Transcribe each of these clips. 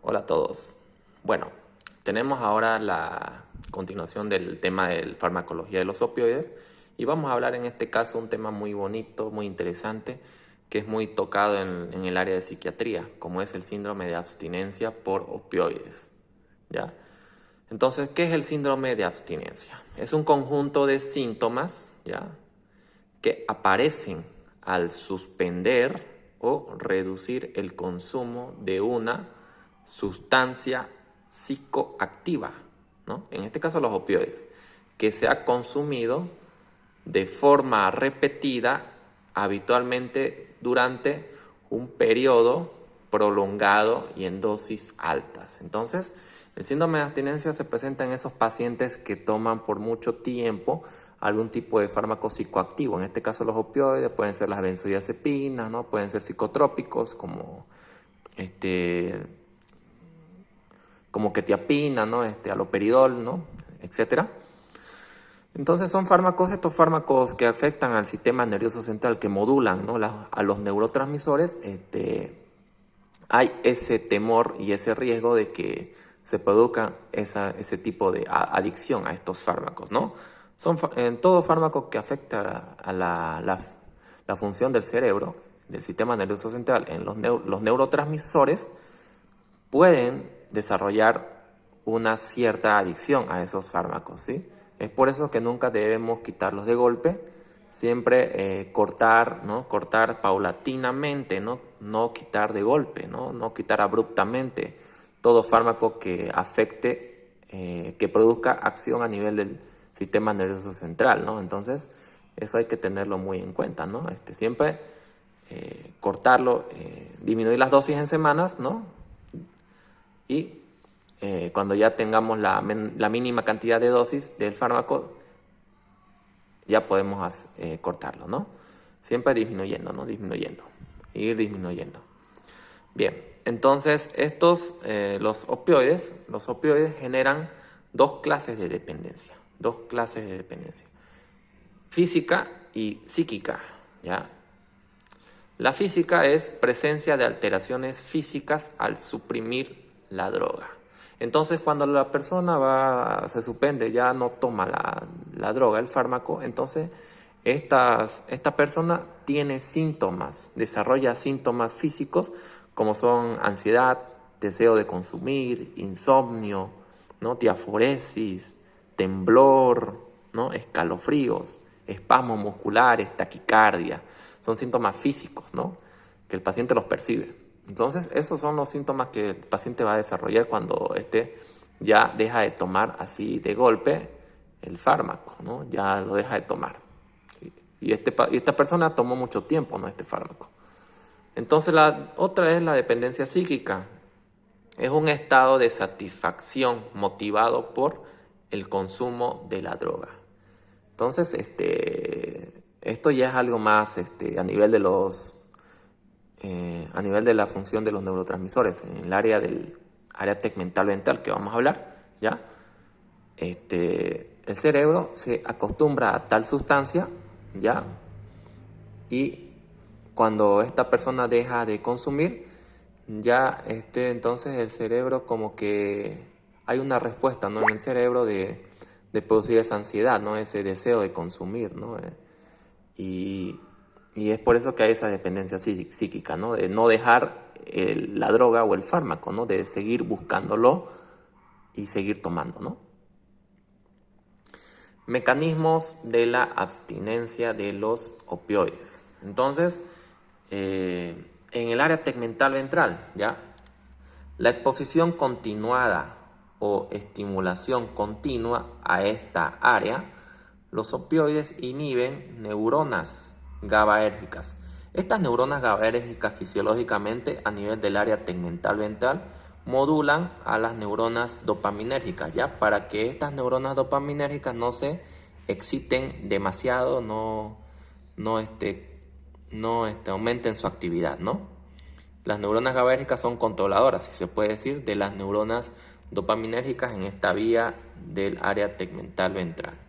Hola a todos. Bueno, tenemos ahora la continuación del tema de farmacología de los opioides y vamos a hablar en este caso un tema muy bonito, muy interesante, que es muy tocado en el área de psiquiatría, como es el síndrome de abstinencia por opioides. ¿Ya? Entonces, ¿qué es el síndrome de abstinencia? Es un conjunto de síntomas, ¿ya?, que aparecen al suspender o reducir el consumo de una sustancia psicoactiva, ¿no? En este caso los opioides, que se ha consumido de forma repetida, habitualmente durante un periodo prolongado y en dosis altas. Entonces, el síndrome de abstinencia se presenta en esos pacientes que toman por mucho tiempo algún tipo de fármaco psicoactivo. En este caso los opioides pueden ser las benzodiazepinas, ¿no? Pueden ser psicotrópicos como quetiapina, ¿no? Haloperidol, ¿no? Etcétera. Entonces son estos fármacos que afectan al sistema nervioso central, que modulan, ¿no?, a los neurotransmisores. Hay ese temor y ese riesgo de que se produzca ese tipo de adicción a estos fármacos, ¿no? En todo fármaco que afecta a la función del cerebro, del sistema nervioso central, en los neurotransmisores, pueden desarrollar una cierta adicción a esos fármacos, ¿sí? Es por eso que nunca debemos quitarlos de golpe, siempre cortar, ¿no? Cortar paulatinamente, ¿no? No quitar de golpe, ¿no? No quitar abruptamente todo fármaco que afecte, que produzca acción a nivel del sistema nervioso central, ¿no? Entonces, eso hay que tenerlo muy en cuenta, ¿no? Siempre cortarlo, disminuir las dosis en semanas, ¿no? Y cuando ya tengamos la mínima cantidad de dosis del fármaco, ya podemos cortarlo, ¿no? Siempre disminuyendo, ¿no? Ir disminuyendo. Bien, entonces los opioides generan dos clases de dependencia. Física y psíquica, ¿ya? La física es presencia de alteraciones físicas al suprimir la droga. Entonces, cuando la persona se suspende, ya no toma la droga, el fármaco, entonces esta persona tiene síntomas, desarrolla síntomas físicos como son ansiedad, deseo de consumir, insomnio, ¿no?, diaforesis, temblor, ¿no?, escalofríos, espasmos musculares, taquicardia. Son síntomas físicos, ¿no?, que el paciente los percibe. Entonces, esos son los síntomas que el paciente va a desarrollar cuando ya deja de tomar así de golpe el fármaco, ¿no? Ya lo deja de tomar. Y esta persona tomó mucho tiempo, ¿no?, este fármaco. Entonces, la otra es la dependencia psíquica. Es un estado de satisfacción motivado por el consumo de la droga. Entonces, esto ya es algo más a nivel de la función de los neurotransmisores, en el área tegmental ventral que vamos a hablar, ¿ya? El cerebro se acostumbra a tal sustancia, ¿ya? Y cuando esta persona deja de consumir, ya entonces el cerebro, como que hay una respuesta, ¿no?, en el cerebro de producir esa ansiedad, ¿no?, ese deseo de consumir, ¿no? Y es por eso que hay esa dependencia psíquica, ¿no?, de no dejar la droga o el fármaco, ¿no?, de seguir buscándolo y seguir tomando, ¿no? Mecanismos de la abstinencia de los opioides. Entonces, en el área tegmental ventral, ¿ya?, la exposición continuada o estimulación continua a esta área, los opioides inhiben neuronas GABAérgicas. Estas neuronas GABAérgicas fisiológicamente a nivel del área tegmental ventral modulan a las neuronas dopaminérgicas, ¿ya?, para que estas neuronas dopaminérgicas no se exciten demasiado, no aumenten su actividad, ¿no? Las neuronas GABAérgicas son controladoras, si se puede decir, de las neuronas dopaminérgicas en esta vía del área tegmental ventral.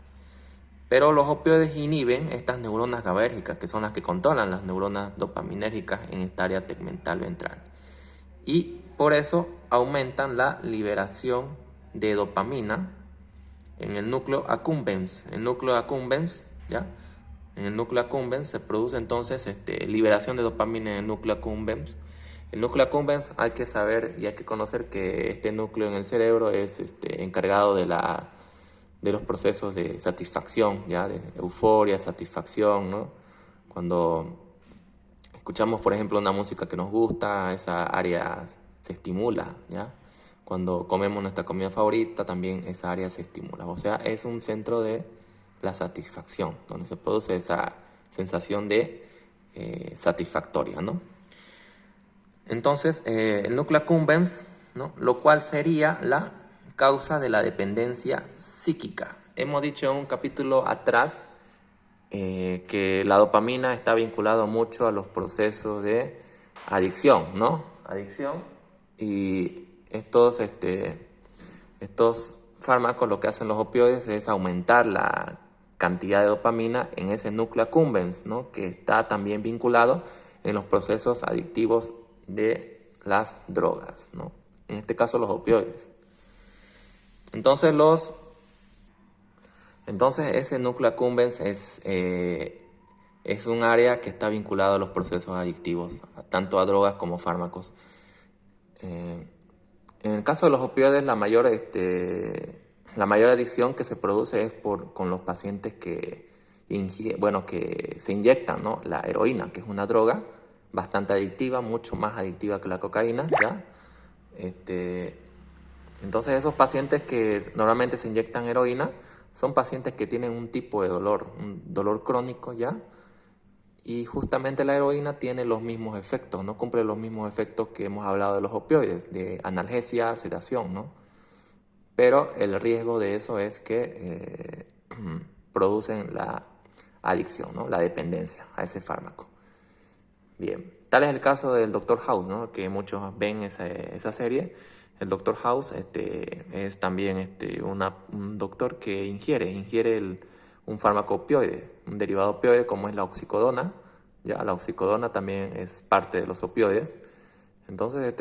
Pero los opioides inhiben estas neuronas GABAérgicas, que son las que controlan las neuronas dopaminérgicas en esta área tegmental ventral. Y por eso aumentan la liberación de dopamina en el núcleo accumbens. El núcleo accumbens, ¿ya? En el núcleo accumbens se produce entonces liberación de dopamina en el núcleo accumbens. El núcleo accumbens hay que saber y hay que conocer que este núcleo en el cerebro es encargado de los procesos de satisfacción, ¿ya? De euforia, satisfacción, ¿no? Cuando escuchamos, por ejemplo, una música que nos gusta, esa área se estimula, ¿ya? Cuando comemos nuestra comida favorita, también esa área se estimula. O sea, es un centro de la satisfacción, donde se produce esa sensación de satisfactoria, ¿no? Entonces, el núcleo accumbens, ¿no? Lo cual sería la causa de la dependencia psíquica. Hemos dicho en un capítulo atrás que la dopamina está vinculada mucho a los procesos de adicción, ¿no? Adicción. Y estos fármacos, lo que hacen los opioides es aumentar la cantidad de dopamina en ese núcleo accumbens, ¿no? Que está también vinculado en los procesos adictivos de las drogas, ¿no? En este caso los opioides. Entonces ese núcleo accumbens es un área que está vinculado a los procesos adictivos, tanto a drogas como fármacos. En el caso de los opioides, la mayor adicción que se produce es con los pacientes que se inyectan, ¿no? La heroína, que es una droga bastante adictiva, mucho más adictiva que la cocaína, ¿ya? Entonces esos pacientes que normalmente se inyectan heroína son pacientes que tienen un tipo de dolor, un dolor crónico, ¿ya? Y justamente la heroína tiene los mismos efectos, no cumple los mismos efectos que hemos hablado de los opioides, de analgesia, sedación, ¿no? Pero el riesgo de eso es que producen la adicción, ¿no? La dependencia a ese fármaco. Bien, tal es el caso del Dr. House, ¿no? Que muchos ven esa serie. El Dr. House es también un doctor que ingiere un fármaco opioide, un derivado opioide como es la oxicodona. Ya, la oxicodona también es parte de los opioides. Entonces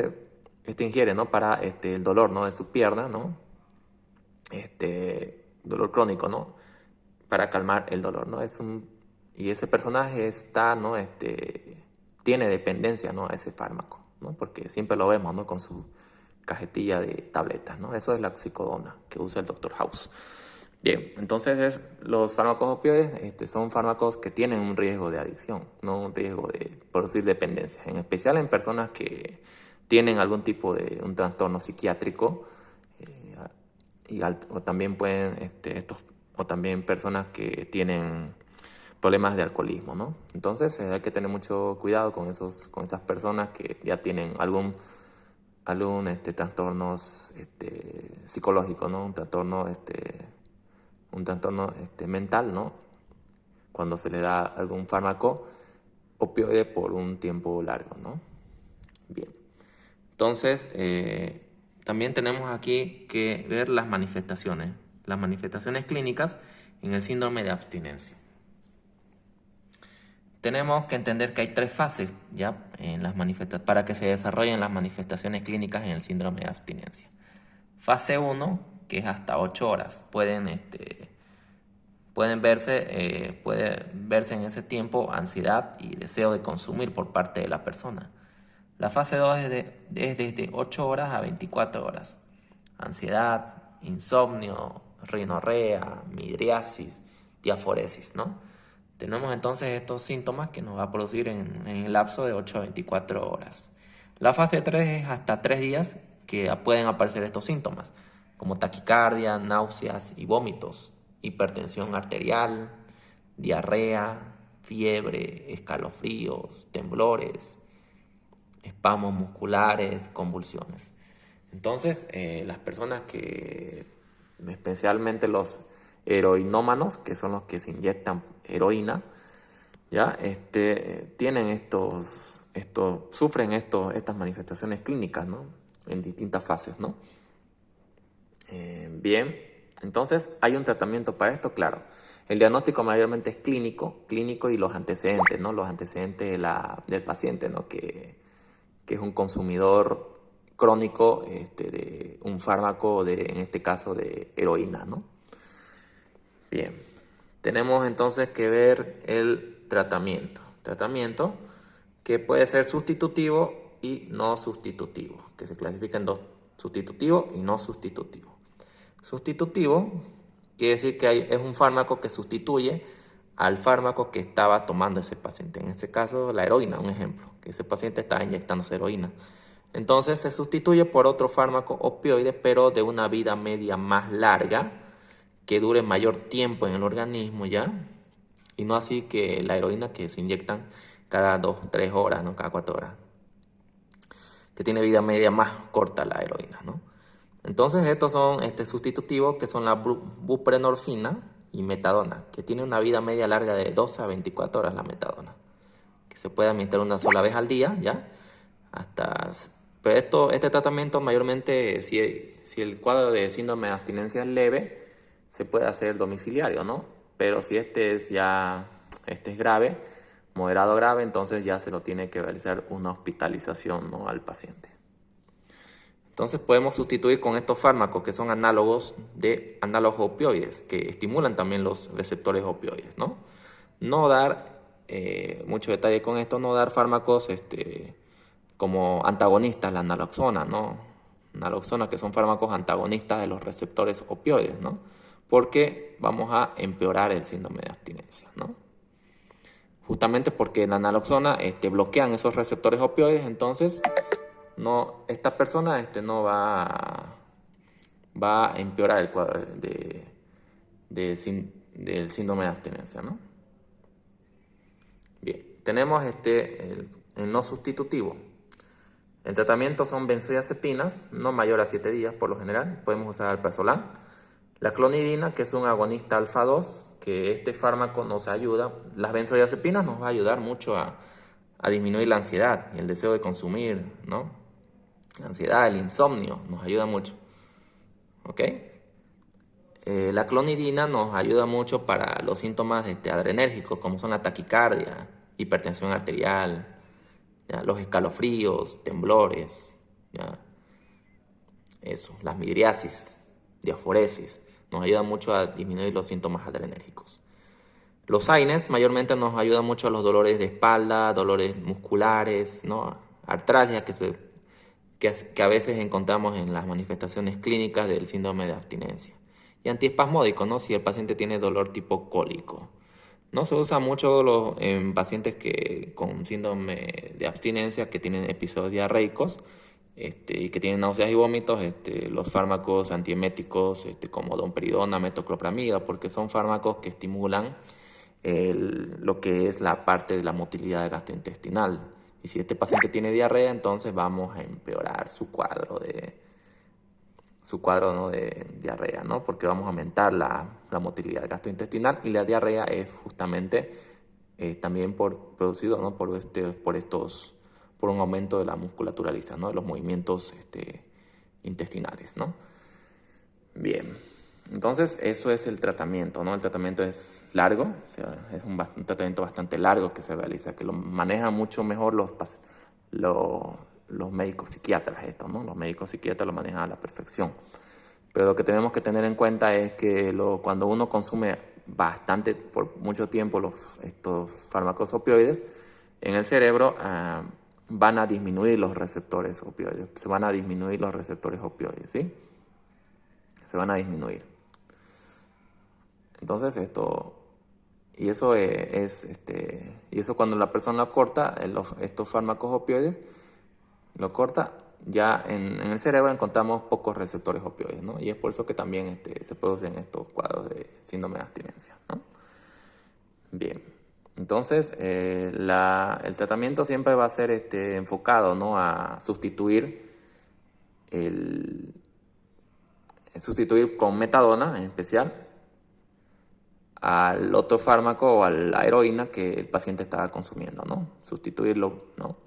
ingiere, ¿no? Para el dolor, ¿no? De su pierna, ¿no? Dolor crónico, ¿no? Para calmar el dolor, ¿no? Y ese personaje ¿no? Tiene dependencia, ¿no? A ese fármaco, ¿no? Porque siempre lo vemos, ¿no? Con su cajetilla de tabletas, ¿no? Eso es la oxicodona que usa el Dr. House. Bien, entonces los fármacos opioides son fármacos que tienen un riesgo de adicción, no un riesgo de producir dependencia, en especial en personas que tienen algún tipo de un trastorno psiquiátrico o también o también personas que tienen problemas de alcoholismo, ¿no? Entonces hay que tener mucho cuidado con esas personas que ya tienen algún trastornos psicológico, ¿no? Un trastorno mental, ¿no? Cuando se le da algún fármaco opioide por un tiempo largo, ¿no? Bien. Entonces, también tenemos aquí que ver las manifestaciones clínicas en el síndrome de abstinencia. Tenemos que entender que hay 3 fases ya para que se desarrollen las manifestaciones clínicas en el síndrome de abstinencia. Fase 1, que es hasta 8 horas. Puede verse en ese tiempo ansiedad y deseo de consumir por parte de la persona. La fase 2 es desde 8 horas a 24 horas. Ansiedad, insomnio, rinorrea, midriasis, diaforesis, ¿no? Tenemos entonces estos síntomas que nos va a producir en el lapso de 8 a 24 horas. La fase 3 es hasta 3 días que pueden aparecer estos síntomas, como taquicardia, náuseas y vómitos, hipertensión arterial, diarrea, fiebre, escalofríos, temblores, espasmos musculares, convulsiones. Entonces, las personas especialmente los heroinómanos, que son los que se inyectan heroína, ya sufren estas manifestaciones clínicas, ¿no? En distintas fases, ¿no? Bien, entonces hay un tratamiento para esto, claro. El diagnóstico mayormente es clínico y los antecedentes, ¿no? Los antecedentes del paciente, ¿no? Que es un consumidor crónico de un fármaco, en este caso de heroína, ¿no? Bien, tenemos entonces que ver el tratamiento. Tratamiento que puede ser sustitutivo y no sustitutivo, que se clasifica en dos: sustitutivo y no sustitutivo. Sustitutivo quiere decir que es un fármaco que sustituye al fármaco que estaba tomando ese paciente. En este caso, la heroína, un ejemplo, que ese paciente estaba inyectándose heroína. Entonces se sustituye por otro fármaco opioide, pero de una vida media más larga, que dure mayor tiempo en el organismo ya, y no así que la heroína que se inyectan cada 2, 3 horas, ¿no? Cada 4 horas, que tiene vida media más corta la heroína, ¿no? Entonces estos son sustitutivos, que son la buprenorfina y metadona, que tiene una vida media larga de 12 a 24 horas la metadona, que se puede administrar una sola vez al día, ¿ya? Pero este tratamiento mayormente, si el cuadro de síndrome de abstinencia es leve, se puede hacer domiciliario, ¿no? Pero si este es grave, moderado grave, entonces ya se lo tiene que realizar una hospitalización, ¿no?, al paciente. Entonces podemos sustituir con estos fármacos que son análogos opioides, que estimulan también los receptores opioides, ¿no? No dar, mucho detalle con esto, no dar fármacos como antagonistas, la naloxona, ¿no? Naloxona, que son fármacos antagonistas de los receptores opioides, ¿no? Porque vamos a empeorar el síndrome de abstinencia, ¿no? Justamente porque la naloxona bloquean esos receptores opioides, entonces esta persona no va a empeorar el cuadro del síndrome de abstinencia, ¿no? Bien, tenemos el no sustitutivo. El tratamiento son benzodiazepinas, no mayor a 7 días por lo general. Podemos usar alprazolam. La clonidina, que es un agonista alfa-2, que este fármaco nos ayuda. Las benzodiazepinas nos va a ayudar mucho a disminuir la ansiedad y el deseo de consumir, ¿no? La ansiedad, el insomnio, nos ayuda mucho. ¿Ok? La clonidina nos ayuda mucho para los síntomas adrenérgicos, como son la taquicardia, hipertensión arterial, ¿ya?, los escalofríos, temblores, ¿ya?, las midriasis, diaforesis, nos ayudan mucho a disminuir los síntomas adrenérgicos. Los AINES mayormente nos ayudan mucho a los dolores de espalda, dolores musculares, ¿no?, artralgia, que a veces encontramos en las manifestaciones clínicas del síndrome de abstinencia. Y antiespasmódicos, ¿no?, si el paciente tiene dolor tipo cólico. No se usa mucho en pacientes con síndrome de abstinencia, que tienen episodios diarreicos y que tienen náuseas y vómitos, los fármacos antieméticos como domperidona, metoclopramida, porque son fármacos que estimulan lo que es la parte de la motilidad gastrointestinal. Y si este paciente tiene diarrea, entonces vamos a empeorar su cuadro, ¿no?, de diarrea, ¿no? Porque vamos a aumentar la motilidad gastrointestinal, y la diarrea es justamente también producido, ¿no?, por un aumento de la musculatura lisa, ¿no?, de los movimientos intestinales, ¿no? Bien, entonces eso es el tratamiento, ¿no? El tratamiento es largo, o sea, es un tratamiento bastante largo que se realiza, que lo manejan mucho mejor los médicos psiquiatras, ¿no? Los médicos psiquiatras lo manejan a la perfección. Pero lo que tenemos que tener en cuenta es que cuando uno consume bastante, por mucho tiempo, estos fármacos opioides, en el cerebro van a disminuir los receptores opioides. Se van a disminuir los receptores opioides, ¿sí? Se van a disminuir. Entonces y eso cuando la persona corta estos fármacos opioides, lo corta, ya en el cerebro encontramos pocos receptores opioides, ¿no? Y es por eso que también se producen estos cuadros de síndrome de abstinencia, ¿no? Bien, entonces el tratamiento siempre va a ser enfocado, ¿no?, a sustituir con metadona en especial al otro fármaco o a la heroína que el paciente estaba consumiendo, ¿no? Sustituirlo, ¿no?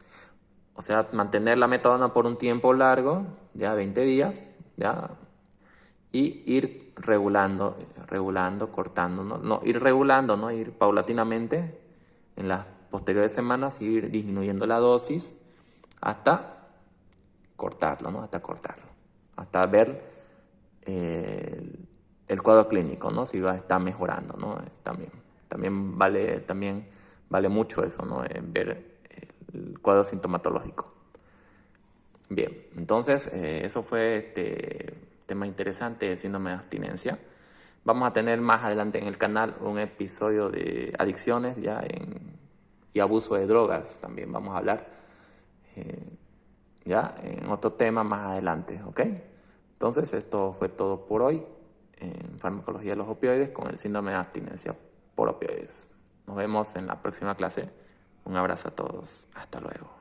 O sea, mantener la metadona por un tiempo largo, ya 20 días, ya, y ir regulando, cortando, ¿no? No, ir regulando, ¿no? Ir paulatinamente en las posteriores semanas, ir disminuyendo la dosis hasta cortarlo, ¿no? Hasta cortarlo. Hasta ver el cuadro clínico, ¿no? Si está mejorando, ¿no? También vale mucho eso, ¿no? Ver el cuadro sintomatológico. Bien, entonces eso fue tema interesante de síndrome de abstinencia. Vamos a tener más adelante en el canal un episodio de adicciones y abuso de drogas. También vamos a hablar ya en otro tema más adelante, ¿ok? Entonces esto fue todo por hoy en farmacología de los opioides con el síndrome de abstinencia por opioides. Nos vemos en la próxima clase. Un abrazo a todos. Hasta luego.